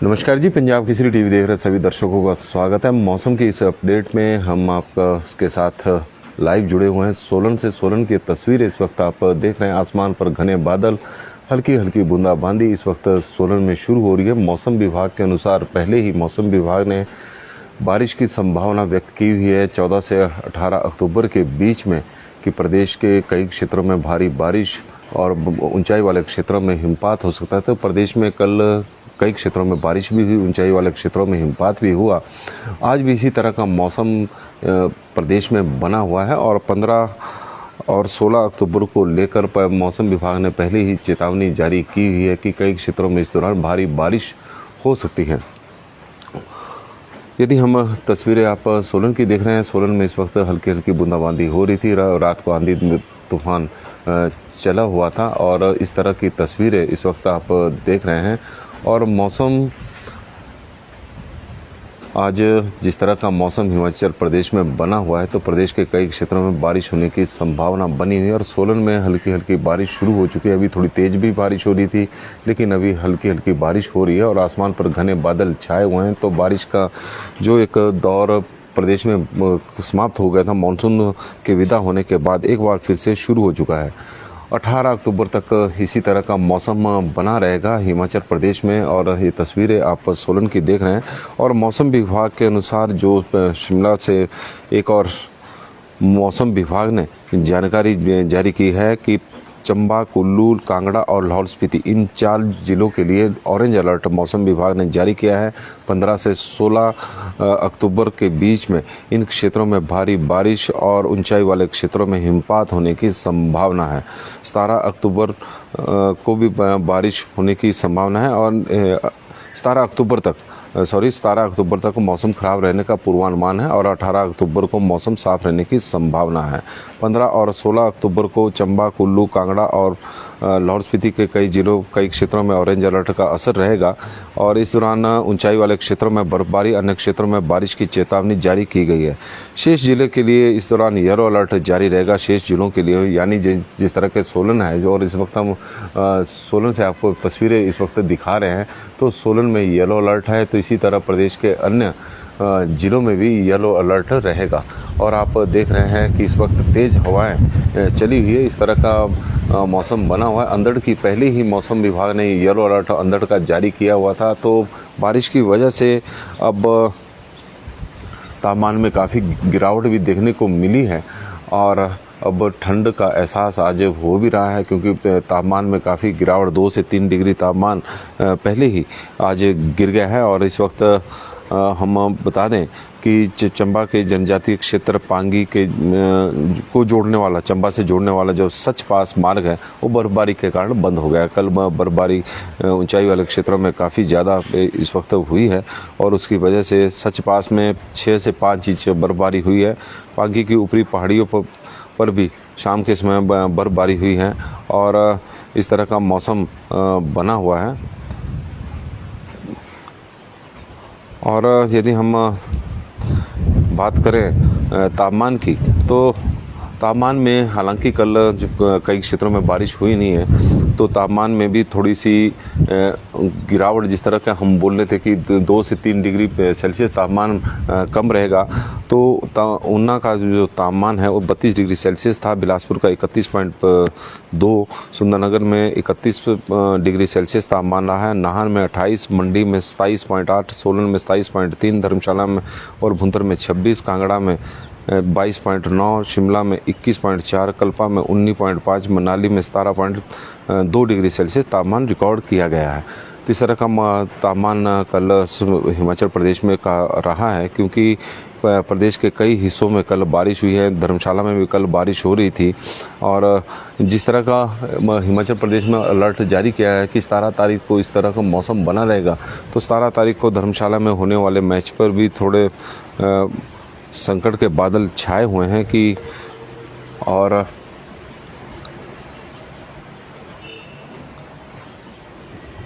नमस्कार जी, पंजाब केसरी टीवी देख रहे सभी दर्शकों का स्वागत है। मौसम की इस अपडेट में हम आपका के साथ लाइव जुड़े हुए हैं सोलन से। सोलन की तस्वीर इस वक्त आप देख रहे हैं। आसमान पर घने बादल, हल्की हल्की बूंदाबांदी इस वक्त सोलन में शुरू हो रही है। मौसम विभाग के अनुसार पहले ही मौसम विभाग ने बारिश की संभावना व्यक्त की हुई है 14 से 18 अक्टूबर के बीच में कि प्रदेश के कई क्षेत्रों में भारी बारिश और ऊंचाई वाले क्षेत्रों में हिमपात हो सकता है। तो प्रदेश में कल कई क्षेत्रों में बारिश भी हुई, ऊंचाई वाले क्षेत्रों में हिमपात भी हुआ। आज भी इसी तरह का मौसम प्रदेश में बना हुआ है और 15 और 16 अक्टूबर को लेकर मौसम विभाग ने पहले ही चेतावनी जारी की हुई है कि कई क्षेत्रों में इस दौरान भारी बारिश हो सकती है। यदि हम तस्वीरें आप सोलन की देख रहे हैं, सोलन में इस वक्त हल्की हल्की बूंदाबांदी हो रही थी। रात को आंधी तूफान चला हुआ था और इस तरह की तस्वीरें इस वक्त आप देख रहे हैं। और मौसम आज जिस तरह का मौसम हिमाचल प्रदेश में बना हुआ है तो प्रदेश के कई क्षेत्रों में बारिश होने की संभावना बनी हुई है और सोलन में हल्की हल्की बारिश शुरू हो चुकी है। अभी थोड़ी तेज भी बारिश हो रही थी, लेकिन अभी हल्की हल्की बारिश हो रही है और आसमान पर घने बादल छाए हुए हैं। तो बारिश का जो एक दौर प्रदेश में समाप्त हो गया था मानसून के विदा होने के बाद, एक बार फिर से शुरू हो चुका है। 18 अक्टूबर तक इसी तरह का मौसम बना रहेगा हिमाचल प्रदेश में। और ये तस्वीरें आप सोलन की देख रहे हैं। और मौसम विभाग के अनुसार जो शिमला से एक और मौसम विभाग ने जानकारी जारी की है कि चंबा, कुल्लू, कांगड़ा और लाहौल स्पीति इन 4 जिलों के लिए ऑरेंज अलर्ट मौसम विभाग ने जारी किया है। 15 से 16 अक्टूबर के बीच में इन क्षेत्रों में भारी बारिश और ऊंचाई वाले क्षेत्रों में हिमपात होने की संभावना है। 17 अक्टूबर को भी बारिश होने की संभावना है और 17 अक्टूबर तक मौसम खराब रहने का पूर्वानुमान है और 18 अक्टूबर को मौसम साफ रहने की संभावना है। 15 और 16 अक्टूबर को चंबा, कुल्लू, कांगड़ा और लाहौल स्पीति के कई क्षेत्रों में ऑरेंज अलर्ट का असर रहेगा और इस दौरान ऊंचाई वाले क्षेत्रों में बर्फबारी, अन्य क्षेत्रों में बारिश की चेतावनी जारी की गई है। शेष जिले के लिए इस दौरान येलो अलर्ट जारी रहेगा। शेष जिलों के लिए यानी जिस तरह के सोलन है और इस वक्त हम सोलन से आपको तस्वीरें इस वक्त दिखा रहे हैं, तो सोलन में येलो अलर्ट है। तो इसी तरह प्रदेश के अन्य जिलों में भी येलो अलर्ट रहेगा। और आप देख रहे हैं कि इस वक्त तेज हवाएं चली हुई है। इस तरह का मौसम बना हुआ है। अंधड़ की पहले ही मौसम विभाग ने येलो अलर्ट अंधड़ का जारी किया हुआ था। तो बारिश की वजह से अब तापमान में काफ़ी गिरावट भी देखने को मिली है और अब ठंड का एहसास आज हो भी रहा है, क्योंकि तापमान में काफ़ी गिरावट 2 से 3 डिग्री तापमान पहले ही आज गिर गया है। और इस वक्त हम बता दें कि चंबा के जनजातीय क्षेत्र पांगी के को जोड़ने वाला, चंबा से जोड़ने वाला जो सच पास मार्ग है वो बर्फबारी के कारण बंद हो गया। कल बर्फबारी ऊंचाई वाले क्षेत्रों में काफ़ी ज़्यादा इस वक्त हुई है और उसकी वजह से सच पास में 6 से 5 इंच बर्फबारी हुई है। पांगी की ऊपरी पहाड़ियों पर भी शाम के समय बर्फबारी हुई है और इस तरह का मौसम बना हुआ है। और यदि हम बात करें तापमान की, तो तापमान में हालांकि कल कई क्षेत्रों में बारिश हुई नहीं है, तो तापमान में भी थोड़ी सी गिरावट, जिस तरह का हम बोल रहे थे कि 2 से 3 डिग्री सेल्सियस तापमान कम रहेगा, तो ऊना का जो तापमान है वो 32 डिग्री सेल्सियस था। बिलासपुर का 31.2, सुंदरनगर में 31 डिग्री सेल्सियस तापमान रहा है। नाहन में 28, मंडी में 27.8, सोलन में 27.3, धर्मशाला में और भुंतर में 26, कांगड़ा में 22.9, शिमला में 21.4, कल्पा में 19.5, मनाली में 17.2 डिग्री सेल्सियस तापमान रिकॉर्ड किया गया है। तो इस तरह का तापमान कल हिमाचल प्रदेश में रहा है, क्योंकि प्रदेश के कई हिस्सों में कल बारिश हुई है। धर्मशाला में भी कल बारिश हो रही थी और जिस तरह का हिमाचल प्रदेश में अलर्ट जारी किया है कि 17 तारीख को इस तरह का मौसम बना रहेगा, तो 17 तारीख को धर्मशाला में होने वाले मैच पर भी थोड़े संकट के बादल छाए हुए हैं कि और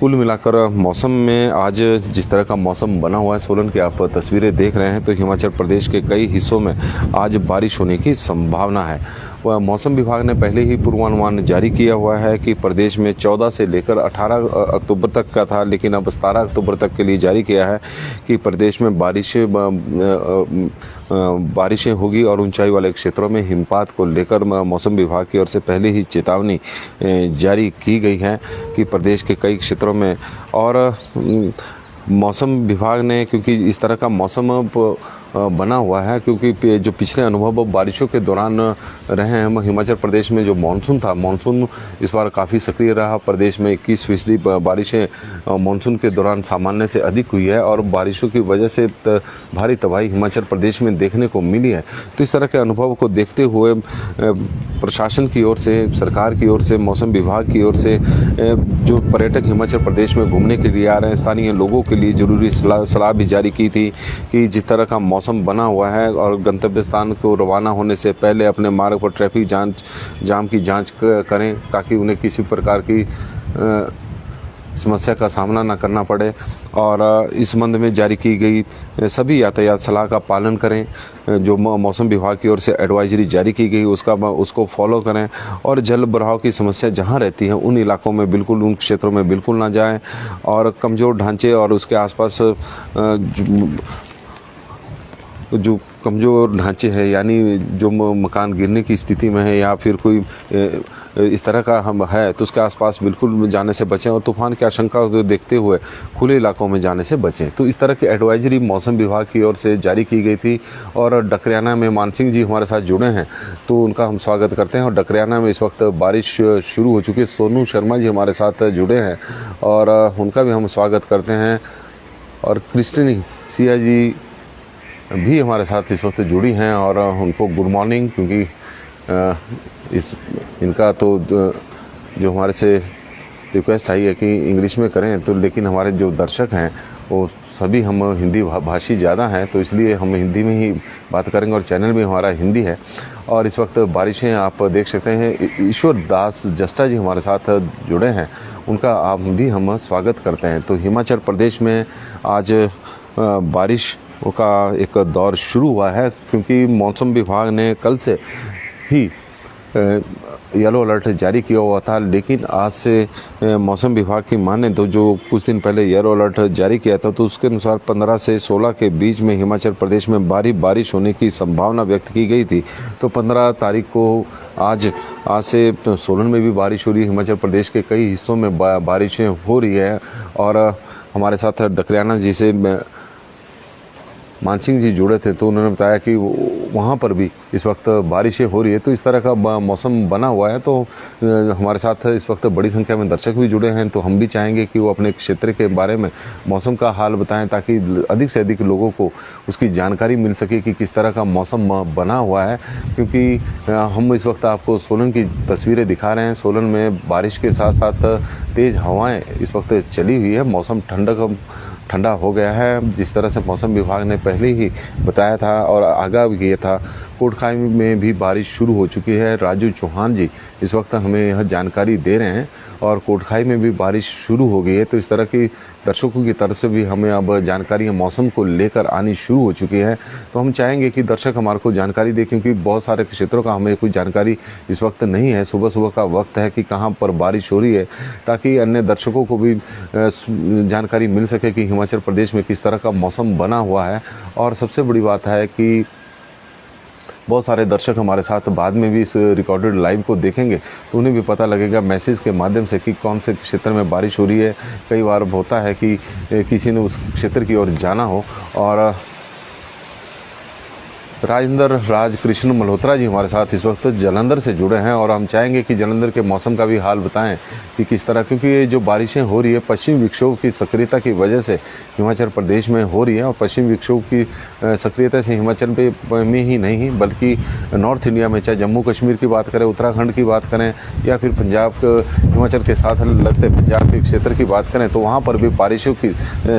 कुल मिलाकर मौसम में आज जिस तरह का मौसम बना हुआ है, सोलन की आप तस्वीरें देख रहे हैं, तो हिमाचल प्रदेश के कई हिस्सों में आज बारिश होने की संभावना है। मौसम विभाग ने पहले ही पूर्वानुमान जारी किया हुआ है कि प्रदेश में 14 से लेकर 18 अक्टूबर तक का था, लेकिन अब 17 अक्टूबर तक के लिए जारी किया है कि प्रदेश में बारिशें होगी और ऊंचाई वाले क्षेत्रों में हिमपात को लेकर मौसम विभाग की ओर से पहले ही चेतावनी जारी की गई है कि प्रदेश के कई क्षेत्रों में। और मौसम विभाग ने, क्योंकि इस तरह का मौसम बना हुआ है, क्योंकि जो पिछले अनुभव बारिशों के दौरान रहे हैं, हिमाचल प्रदेश में जो मानसून था, मानसून इस बार काफ़ी सक्रिय रहा। प्रदेश में 21% बारिशें मानसून के दौरान सामान्य से अधिक हुई है और बारिशों की वजह से भारी तबाही हिमाचल प्रदेश में देखने को मिली है। तो इस तरह के अनुभव को देखते हुए प्रशासन की ओर से, सरकार की ओर से, मौसम विभाग की ओर से जो पर्यटक हिमाचल प्रदेश में घूमने के लिए आ रहे हैं, स्थानीय लोगों के लिए जरूरी सलाह भी जारी की थी कि जिस तरह का मौसम बना हुआ है और गंतव्य स्थान को रवाना होने से पहले अपने मार्ग पर ट्रैफिक जाम की जांच करें, ताकि उन्हें किसी प्रकार की समस्या का सामना न करना पड़े। और इस संबंध में जारी की गई सभी यातायात सलाह का पालन करें। जो मौसम विभाग की ओर से एडवाइजरी जारी की गई उसको फॉलो करें और जल भराव की समस्या जहां रहती है उन इलाकों में बिल्कुल, उन क्षेत्रों में बिल्कुल ना जाएं। और कमज़ोर ढांचे और उसके आसपास जो कमज़ोर ढांचे हैं, यानी जो मकान गिरने की स्थिति में है या फिर कोई इस तरह का हम है, तो उसके आसपास बिल्कुल जाने से बचें और तूफान की आशंका को देखते हुए खुले इलाकों में जाने से बचें। तो इस तरह की एडवाइजरी मौसम विभाग की ओर से जारी की गई थी। और डकरियाना में मानसिंह जी हमारे साथ जुड़े हैं, तो उनका हम स्वागत करते हैं। और डकरियाना में इस वक्त बारिश शुरू हो चुकी है। सोनू शर्मा जी हमारे साथ जुड़े हैं और उनका भी हम स्वागत करते हैं। और क्रिस्टनी सिया जी भी हमारे साथ इस वक्त जुड़ी हैं और उनको गुड मॉर्निंग, क्योंकि इनका तो जो हमारे से रिक्वेस्ट आई है कि इंग्लिश में करें, तो लेकिन हमारे जो दर्शक हैं वो सभी हम हिंदी भाषी ज़्यादा हैं, तो इसलिए हम हिंदी में ही बात करेंगे और चैनल भी हमारा हिंदी है। और इस वक्त बारिशें आप देख सकते हैं। ईश्वर दास जस्टा जी हमारे साथ जुड़े हैं, उनका आप भी हम स्वागत करते हैं। तो हिमाचल प्रदेश में आज बारिश का एक दौर शुरू हुआ है, क्योंकि मौसम विभाग ने कल से ही येलो अलर्ट जारी किया हुआ था। लेकिन आज से मौसम विभाग की माने तो जो कुछ दिन पहले येलो अलर्ट जारी किया था, तो उसके अनुसार 15 से 16 के बीच में हिमाचल प्रदेश में भारी बारिश होने की संभावना व्यक्त की गई थी। तो 15 तारीख को आज से सोलन में भी बारिश हो रही है। हिमाचल प्रदेश के कई हिस्सों में बारिशें हो रही है। और हमारे साथ डकरियाना जी से मानसिंह जी जुड़े थे, तो उन्होंने बताया कि वहाँ पर भी इस वक्त बारिशें हो रही है। तो इस तरह का मौसम बना हुआ है। तो हमारे साथ इस वक्त बड़ी संख्या में दर्शक भी जुड़े हैं, तो हम भी चाहेंगे कि वो अपने क्षेत्र के बारे में मौसम का हाल बताएं, ताकि अधिक से अधिक लोगों को उसकी जानकारी मिल सके कि किस तरह का मौसम बना हुआ है। क्योंकि हम इस वक्त आपको सोलन की तस्वीरें दिखा रहे हैं। सोलन में बारिश के साथ साथ तेज़ हवाएँ इस वक्त चली हुई है। मौसम ठंडा हो गया है, जिस तरह से मौसम विभाग ने पहले ही बताया था और आगाह भी किया था। कोटखाई में भी बारिश शुरू हो चुकी है। राजू चौहान जी इस वक्त हमें यह जानकारी दे रहे हैं और कोटखाई में भी बारिश शुरू हो गई है। तो इस तरह की दर्शकों की तरफ से भी हमें अब जानकारियाँ मौसम को लेकर आनी शुरू हो चुकी है। तो हम चाहेंगे कि दर्शक हमारे को जानकारी दे, क्योंकि बहुत सारे क्षेत्रों का हमें कोई जानकारी इस वक्त नहीं है। सुबह सुबह का वक्त है कि कहाँ पर बारिश हो रही है, ताकि अन्य दर्शकों को भी जानकारी मिल सके कि हिमाचल प्रदेश में किस तरह का मौसम बना हुआ है। और सबसे बड़ी बात है कि बहुत सारे दर्शक हमारे साथ बाद में भी इस रिकॉर्डेड लाइव को देखेंगे, तो उन्हें भी पता लगेगा मैसेज के माध्यम से कि कौन से क्षेत्र में बारिश हो रही है। कई बार होता है कि किसी ने उस क्षेत्र की ओर जाना हो। और राज कृष्ण मल्होत्रा जी हमारे साथ इस वक्त जालंधर से जुड़े हैं और हम चाहेंगे कि जालंधर के मौसम का भी हाल बताएं कि किस तरह, क्योंकि ये जो बारिशें हो रही है पश्चिम विक्षोभ की सक्रियता की वजह से हिमाचल प्रदेश में हो रही है। और पश्चिम विक्षोभ की सक्रियता से हिमाचल में ही नहीं बल्कि नॉर्थ इंडिया में, चाहे जम्मू कश्मीर की बात करें, उत्तराखंड की बात करें या फिर पंजाब हिमाचल के साथ लगते पंजाब के क्षेत्र की बात करें, तो वहाँ पर भी बारिशों की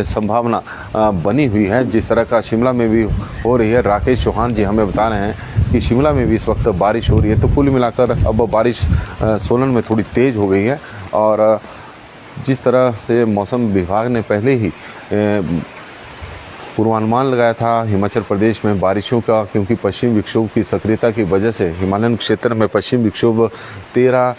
संभावना बनी हुई है। जिस तरह का शिमला में भी हो रही है। राकेश चौहान जी हमें बता रहे हैं कि शिमला में भी इस वक्त बारिश हो रही है। तो कुल मिलाकर अब बारिश सोलन में थोड़ी तेज़ हो गई है। और जिस तरह से मौसम विभाग ने पहले ही पूर्वानुमान लगाया था हिमाचल प्रदेश में बारिशों का, क्योंकि पश्चिम विक्षोभ की सक्रियता की वजह से हिमालयन क्षेत्र में पश्चिम विक्षोभ 13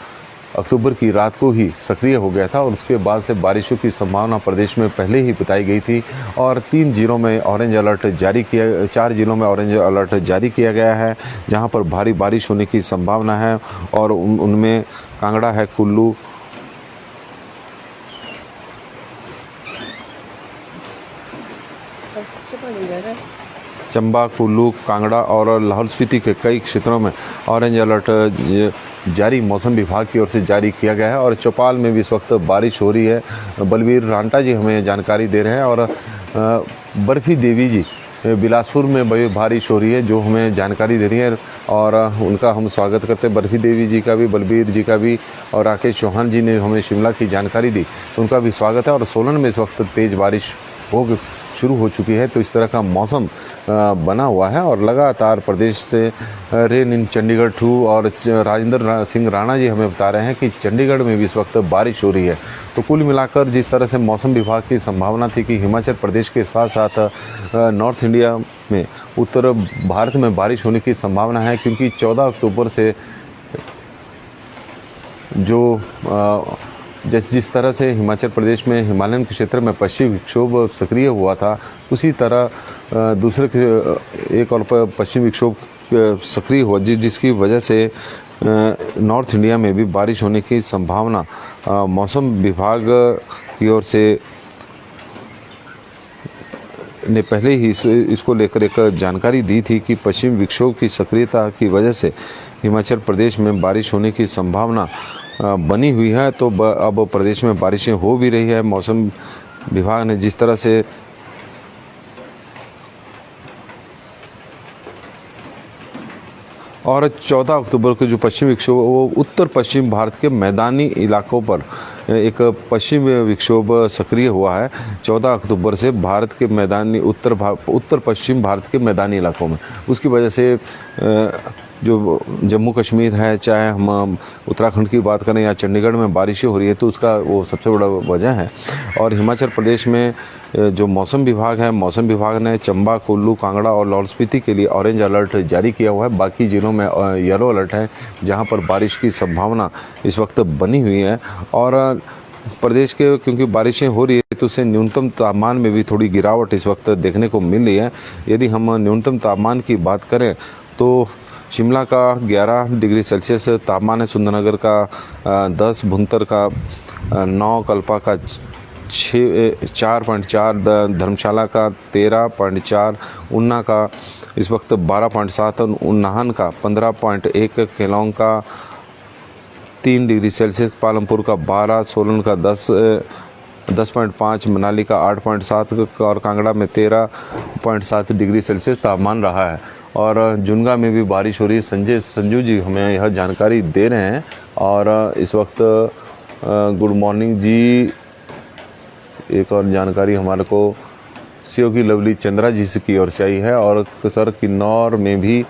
अक्टूबर की रात को ही सक्रिय हो गया था और उसके बाद से बारिशों की संभावना प्रदेश में पहले ही बताई गई थी और 3 जिलों में ऑरेंज अलर्ट जारी किया, 4 जिलों में ऑरेंज अलर्ट जारी किया गया है जहां पर भारी बारिश होने की संभावना है और उनमें कांगड़ा है, कुल्लू, चंबा, कुल्लू, कांगड़ा और लाहौल स्पीति के कई क्षेत्रों में ऑरेंज अलर्ट जारी मौसम विभाग की ओर से जारी किया गया है और चौपाल में भी इस वक्त बारिश हो रही है। बलबीर रांटा जी हमें जानकारी दे रहे हैं और बर्फी देवी जी बिलासपुर में बड़ी बारिश हो रही है जो हमें जानकारी दे रही है और उनका हम स्वागत करते हैं। बर्फी देवी जी का भी, बलबीर जी का भी और राकेश चौहान जी ने हमें शिमला की जानकारी दी, तो उनका भी स्वागत है। और सोलन में इस वक्त तेज बारिश शुरू हो चुकी है, तो इस तरह का मौसम बना हुआ है और लगातार प्रदेश से रेन इन चंडीगढ़ टू और राजेंद्र सिंह राणा जी हमें बता रहे हैं कि चंडीगढ़ में भी इस वक्त बारिश हो रही है। तो कुल मिलाकर जिस तरह से मौसम विभाग की संभावना थी कि हिमाचल प्रदेश के साथ साथ नॉर्थ इंडिया में, उत्तर भारत में बारिश होने की संभावना है, क्योंकि 14 अक्टूबर से जो जिस तरह से हिमाचल प्रदेश में हिमालयन के क्षेत्र में पश्चिमी विक्षोभ सक्रिय हुआ था, उसी तरह दूसरे एक और पश्चिमी विक्षोभ सक्रिय हुआ जिसकी वजह से नॉर्थ इंडिया में भी बारिश होने की संभावना मौसम विभाग की ओर से ने पहले ही इसको लेकर एक जानकारी दी थी कि पश्चिम विक्षोभ की सक्रियता की वजह से हिमाचल प्रदेश में बारिश होने की संभावना बनी हुई है। तो अब प्रदेश में बारिशें हो भी रही है। मौसम विभाग ने जिस तरह से और 14 अक्टूबर को जो पश्चिम विक्षोभ वो उत्तर पश्चिम भारत के मैदानी इलाकों पर एक पश्चिम विक्षोभ सक्रिय हुआ है 14 अक्टूबर से भारत के मैदानी उत्तर पश्चिम भारत के मैदानी इलाकों में। उसकी वजह से जो जम्मू कश्मीर है, चाहे हम उत्तराखंड की बात करें या चंडीगढ़ में बारिशें हो रही है, तो उसका वो सबसे बड़ा वजह है। और हिमाचल प्रदेश में जो मौसम विभाग है, मौसम विभाग ने चंबा, कुल्लू, कांगड़ा और लाहौल स्पीति के लिए ऑरेंज अलर्ट जारी किया हुआ है। बाकी जिलों में येलो अलर्ट है जहां पर बारिश की संभावना इस वक्त बनी हुई है। और प्रदेश के क्योंकि बारिशें हो रही है तो उससे न्यूनतम तापमान में भी थोड़ी गिरावट इस वक्त देखने को मिल रही है। यदि हम न्यूनतम तापमान की बात करें तो शिमला का 11 डिग्री सेल्सियस तापमान है, सुंदरनगर का 10, भुंतर का 9, कल्पा का 4.4, धर्मशाला का 13.4, ऊना का इस वक्त 12.7, नाहन का 15.1, केलोंग का 3 डिग्री सेल्सियस, पालमपुर का 12, सोलन का 10.5, मनाली का 8.7 और कांगड़ा में 13.7 डिग्री सेल्सियस तापमान रहा है। और जुनगा में भी बारिश हो रही है। संजू जी हमें यह जानकारी दे रहे हैं और इस वक्त गुड मॉर्निंग जी। एक और जानकारी हमारे को सीओ की लवली चंद्रा जी से की ओर से आई है। और सर किन्नौर में भी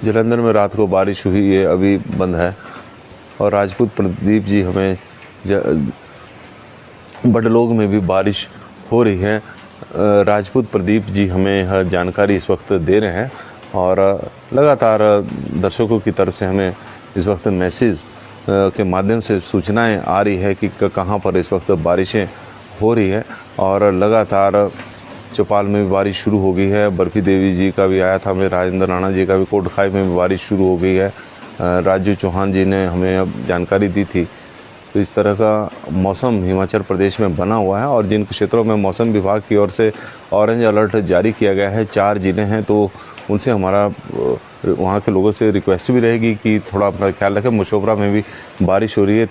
जलंधर में रात को बारिश हुई है, अभी बंद है। और राजपूत प्रदीप जी हमें बडलोग में भी बारिश हो रही है। राजपूत प्रदीप जी हमें यह जानकारी इस वक्त दे रहे हैं और लगातार दर्शकों की तरफ से हमें इस वक्त मैसेज के माध्यम से सूचनाएं आ रही है कि कहां पर इस वक्त बारिशें हो रही है। और लगातार चौपाल में भी बारिश शुरू हो गई है। बर्फी देवी जी का भी आया था, हमें राजेंद्र राणा जी का भी कोटखाई में भी बारिश शुरू हो गई है। राजू चौहान जी ने हमें अब जानकारी दी थी। तो इस तरह का मौसम हिमाचल प्रदेश में बना हुआ है और जिन क्षेत्रों में मौसम विभाग की ओर से ऑरेंज अलर्ट जारी किया गया है, 4 जिले हैं, तो उनसे हमारा वहाँ के लोगों से रिक्वेस्ट भी रहेगी कि थोड़ा अपना ख्याल रखें। मशोबरा में भी बारिश हो रही है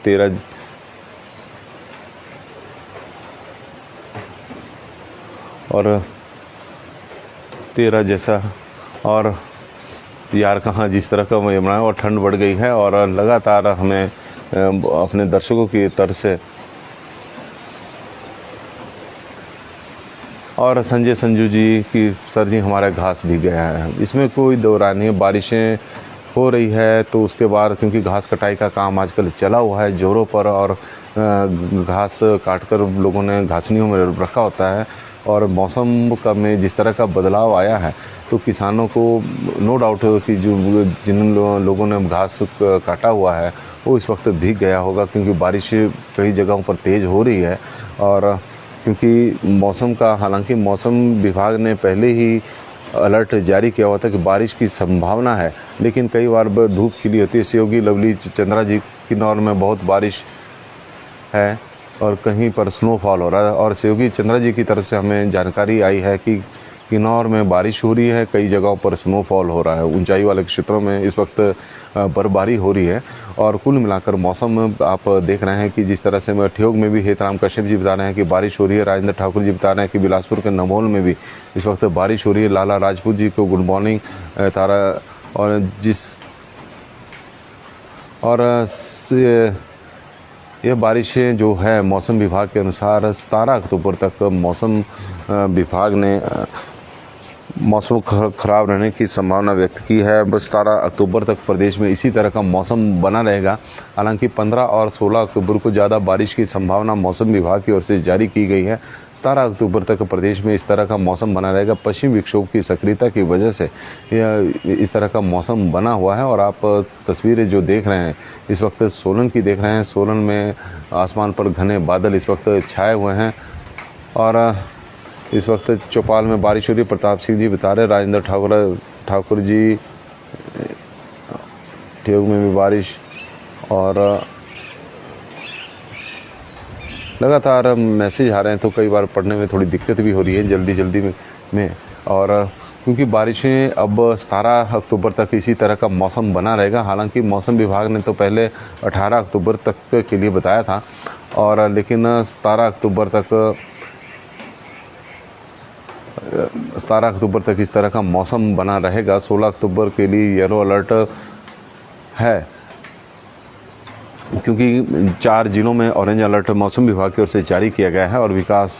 13 जैसा। और यार कहाँ जिस तरह का यमुना और ठंड बढ़ गई है और लगातार हमें अपने दर्शकों की तरफ से और संजू जी की सर जी हमारा घास भी गया है, इसमें कोई दो राय नहीं है। बारिशें हो रही है। तो उसके बाद क्योंकि घास कटाई का काम आजकल चला हुआ है ज़ोरों पर और घास काटकर लोगों ने घासनियों में रखा होता है और मौसम का में जिस तरह का बदलाव आया है तो किसानों को नो डाउट कि जिन लोगों ने घास काटा हुआ है वो इस वक्त भीग गया होगा, क्योंकि बारिश कई जगहों पर तेज़ हो रही है। और क्योंकि मौसम का, हालांकि मौसम विभाग ने पहले ही अलर्ट जारी किया हुआ था कि बारिश की संभावना है, लेकिन कई बार धूप खिली होती है। सहयोगी लवली चंद्रा जी किन्नौर में बहुत बारिश है और कहीं पर स्नोफॉल हो रहा है। और सहयोगी चंद्रा जी की तरफ से हमें जानकारी आई है कि किन्नौर में बारिश हो रही है, कई जगहों पर स्नोफॉल हो रहा है, ऊंचाई वाले क्षेत्रों में इस वक्त बर्फबारी हो रही है। और कुल मिलाकर मौसम आप देख रहे हैं कि जिस तरह से ठियोग में भी हेतराम कश्यप जी बता रहे हैं कि बारिश हो रही है, राजेंद्र ठाकुर जी बता रहे हैं कि बिलासपुर के नमोल में भी इस वक्त बारिश हो रही है। लाला राजपूत जी को गुड मॉर्निंग तारा। और ये बारिशें जो है मौसम विभाग के अनुसार 17 अक्टूबर तक मौसम विभाग ने मौसम खराब रहने की संभावना व्यक्त की है। बस 17 अक्टूबर तक प्रदेश में इसी तरह का मौसम बना रहेगा। हालांकि 15 और 16 अक्टूबर को ज़्यादा बारिश की संभावना मौसम विभाग की ओर से जारी की गई है। 17 अक्टूबर तक प्रदेश में इस तरह का मौसम बना रहेगा। पश्चिम विक्षोभ की सक्रियता की वजह से यह इस तरह का मौसम बना हुआ है। और आप तस्वीरें जो देख रहे हैं इस वक्त सोलन की देख रहे हैं। सोलन में आसमान पर घने बादल इस वक्त छाए हुए हैं और इस वक्त चौपाल में बारिश हो रही है। प्रताप सिंह जी बता रहे, राजेंद्र ठाकुर जी ठियोग में भी बारिश और लगातार मैसेज आ रहे हैं तो कई बार पढ़ने में थोड़ी दिक्कत भी हो रही है जल्दी में। और क्योंकि बारिशें अब 17 अक्टूबर तक इसी तरह का मौसम बना रहेगा। हालांकि मौसम विभाग ने तो पहले 18 अक्टूबर तक के लिए बताया था और लेकिन 17 अक्टूबर तक इस तरह का मौसम बना रहेगा। 16 अक्टूबर के लिए येलो अलर्ट है, क्योंकि 4 जिलों में ऑरेंज अलर्ट मौसम विभाग की ओर से जारी किया गया है। और विकास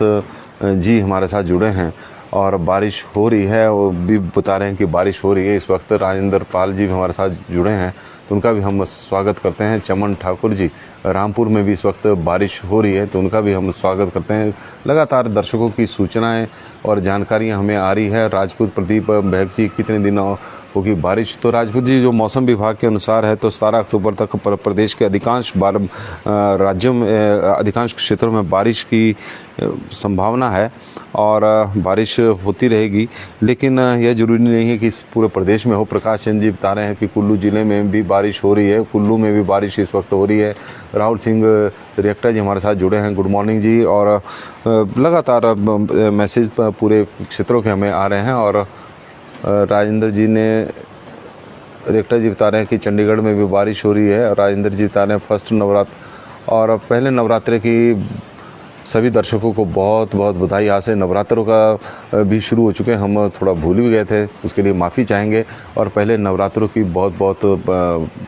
जी हमारे साथ जुड़े हैं और बारिश हो रही है, वो भी बता रहे हैं कि बारिश हो रही है। इस वक्त राजेंद्र पाल जी भी हमारे साथ जुड़े हैं तो उनका भी हम स्वागत करते हैं। चमन ठाकुर जी रामपुर में भी इस वक्त बारिश हो रही है तो उनका भी हम स्वागत करते हैं। लगातार दर्शकों की सूचनाएं और जानकारियां हमें आ रही है। राजपूत प्रदीप बहक जी कितने दिन होगी बारिश? तो राजपूत जी, जो मौसम विभाग के अनुसार है तो 17 अक्टूबर तक प्रदेश के अधिकांश राज्यों में अधिकांश क्षेत्रों में बारिश की संभावना है और बारिश होती रहेगी। लेकिन यह जरूरी नहीं है कि पूरे प्रदेश में हो। प्रकाश चंद जी बता रहे हैं कि कुल्लू जिले में भी बारिश हो रही है, कुल्लू में भी बारिश इस वक्त हो रही है। राहुल सिंह रिएक्टर जी हमारे साथ जुड़े हैं, गुड मॉर्निंग जी। और लगातार मैसेज पूरे क्षेत्रों के हमें आ रहे हैं। और राजेंद्र जी ने रिएक्टर जी बता रहे हैं कि चंडीगढ़ में भी बारिश हो रही है। और राजेंद्र जी बता रहे हैं फर्स्ट नवरात्र और पहले नवरात्रे की सभी दर्शकों को बहुत बहुत बधाई। यहाँ से नवरात्रों का भी शुरू हो चुके हैं, हम थोड़ा भूल भी गए थे, उसके लिए माफ़ी चाहेंगे। और पहले नवरात्रों की बहुत बहुत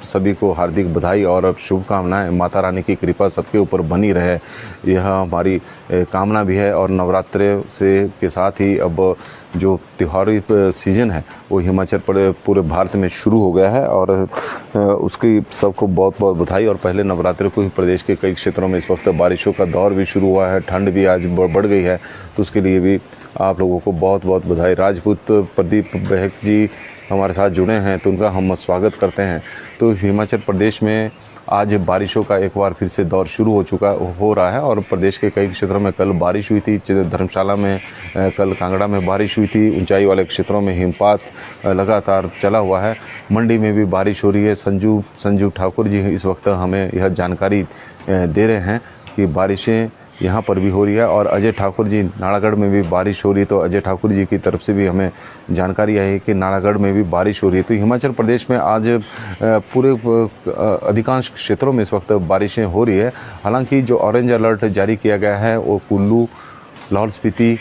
सभी को हार्दिक बधाई और शुभकामनाएं। माता रानी की कृपा सबके ऊपर बनी रहे, यह हमारी कामना भी है। और नवरात्रे से के साथ ही अब जो त्योहारी सीजन है वो हिमाचल पूरे भारत में शुरू हो गया है और उसकी सबको बहुत बहुत बधाई। और पहले नवरात्रि को ही प्रदेश के कई क्षेत्रों में इस वक्त बारिशों का दौर भी शुरू हुआ है, ठंड भी आज बढ़ गई है, तो उसके लिए भी आप लोगों को बहुत बहुत बधाई। राजपूत प्रदीप बहक जी हमारे साथ जुड़े हैं तो उनका हम स्वागत करते हैं। तो हिमाचल प्रदेश में आज बारिशों का एक बार फिर से दौर शुरू हो रहा है और प्रदेश के कई क्षेत्रों में कल बारिश हुई थी। धर्मशाला में कल, कांगड़ा में बारिश हुई थी। ऊंचाई वाले क्षेत्रों में हिमपात लगातार चला हुआ है। मंडी में भी बारिश हो रही है। संजू ठाकुर जी इस वक्त हमें यह जानकारी दे रहे हैं कि बारिशें यहाँ पर भी हो रही है। और अजय ठाकुर जी, नालागढ़ में भी बारिश हो रही है। तो अजय ठाकुर जी की तरफ से भी हमें जानकारी आई है कि नालागढ़ में भी बारिश हो रही है। तो हिमाचल प्रदेश में आज पूरे अधिकांश क्षेत्रों में इस वक्त बारिशें हो रही है। हालांकि जो ऑरेंज अलर्ट जारी किया गया है वो कुल्लू, लाहौल स्पीति,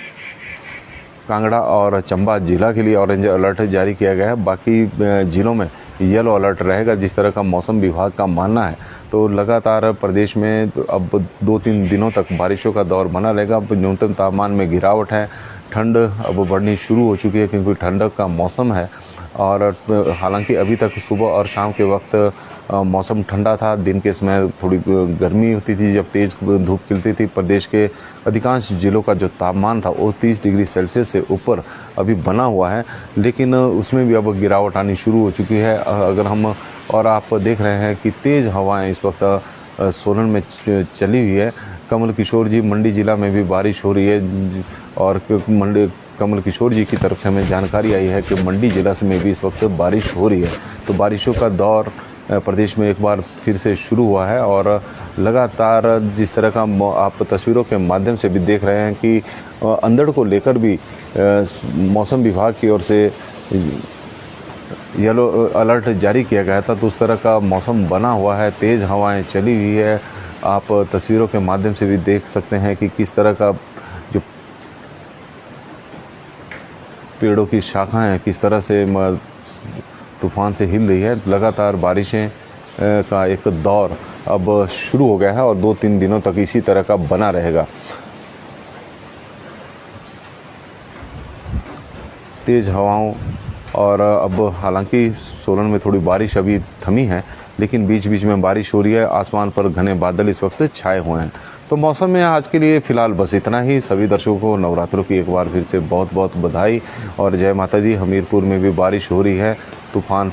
कांगड़ा और चंबा जिला के लिए ऑरेंज अलर्ट जारी किया गया है। बाकी जिलों में येलो अलर्ट रहेगा, जिस तरह का मौसम विभाग का मानना है। तो लगातार प्रदेश में अब 2-3 दिनों तक बारिशों का दौर बना रहेगा। अब न्यूनतम तापमान में गिरावट है, ठंड अब बढ़नी शुरू हो चुकी है क्योंकि ठंडक का मौसम है। और हालांकि अभी तक सुबह और शाम के वक्त मौसम ठंडा था, दिन के समय थोड़ी गर्मी होती थी जब तेज़ धूप खिलती थी। प्रदेश के अधिकांश जिलों का जो तापमान था वो 30 डिग्री सेल्सियस से ऊपर अभी बना हुआ है, लेकिन उसमें भी अब गिरावट आनी शुरू हो चुकी है। अगर हम और आप देख रहे हैं कि तेज़ हवाएं इस वक्त सोलन में चली हुई है। कमल किशोर जी, मंडी जिला में भी बारिश हो रही है और कमल किशोर जी की तरफ से हमें जानकारी आई है कि मंडी जिला में भी इस वक्त बारिश हो रही है। तो बारिशों का दौर प्रदेश में एक बार फिर से शुरू हुआ है और लगातार जिस तरह का आप तस्वीरों के माध्यम से भी देख रहे हैं कि अंधड़ को लेकर भी मौसम विभाग की ओर से येलो अलर्ट जारी किया गया था। तो उस तरह का मौसम बना हुआ है, तेज़ हवाएं चली हुई है। आप तस्वीरों के माध्यम से भी देख सकते हैं कि किस तरह का जो पेड़ों की शाखाएं किस तरह से तूफान से हिल रही है। लगातार बारिशें का एक दौर अब शुरू हो गया है और 2-3 दिनों तक इसी तरह का बना रहेगा। तेज़ हवाओं और अब हालांकि सोलन में थोड़ी बारिश अभी थमी है, लेकिन बीच बीच में बारिश हो रही है। आसमान पर घने बादल इस वक्त छाए हुए हैं। तो मौसम में आज के लिए फ़िलहाल बस इतना ही। सभी दर्शकों को नवरात्रों की एक बार फिर से बहुत बहुत बधाई और जय माता दी। हमीरपुर में भी बारिश हो रही है, तूफान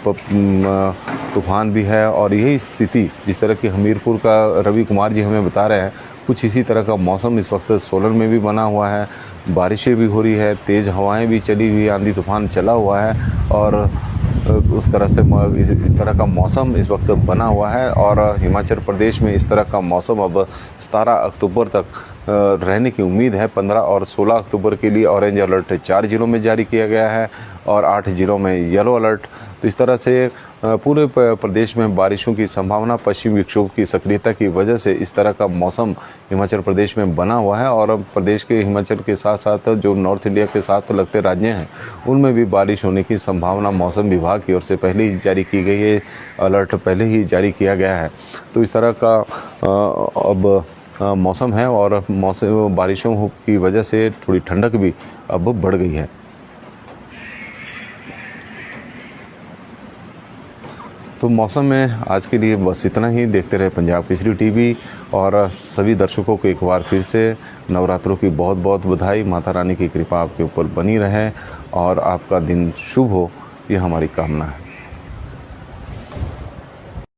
भी है और यही स्थिति जिस तरह की हमीरपुर का रवि कुमार जी हमें बता रहे हैं, कुछ इसी तरह का मौसम इस वक्त सोलन में भी बना हुआ है। बारिशें भी हो रही है, तेज़ हवाएं भी चली हुई, आंधी तूफान चला हुआ है और उस तरह से इस तरह का मौसम इस वक्त बना हुआ है। और हिमाचल प्रदेश में इस तरह का मौसम अब 17 अक्टूबर तक रहने की उम्मीद है। 15 और 16 अक्टूबर के लिए ऑरेंज अलर्ट 4 जिलों में जारी किया गया है और 8 जिलों में येलो अलर्ट। तो इस तरह से पूरे प्रदेश में बारिशों की संभावना, पश्चिमी विक्षोभ की सक्रियता की वजह से इस तरह का मौसम हिमाचल प्रदेश में बना हुआ है। और प्रदेश के हिमाचल के साथ साथ जो नॉर्थ इंडिया के साथ लगते राज्य हैं उनमें भी बारिश होने की संभावना मौसम विभाग की ओर से पहले ही जारी की गई है, अलर्ट पहले ही जारी किया गया है। तो इस तरह का अब मौसम है और मौसम बारिशों की वजह से थोड़ी ठंडक भी अब बढ़ गई है। तो मौसम में आज के लिए बस इतना ही। देखते रहे पंजाब केसरी टीवी और सभी दर्शकों को एक बार फिर से नवरात्रों की बहुत बहुत बधाई। माता रानी की कृपा आपके ऊपर बनी रहे और आपका दिन शुभ हो, ये हमारी कामना है।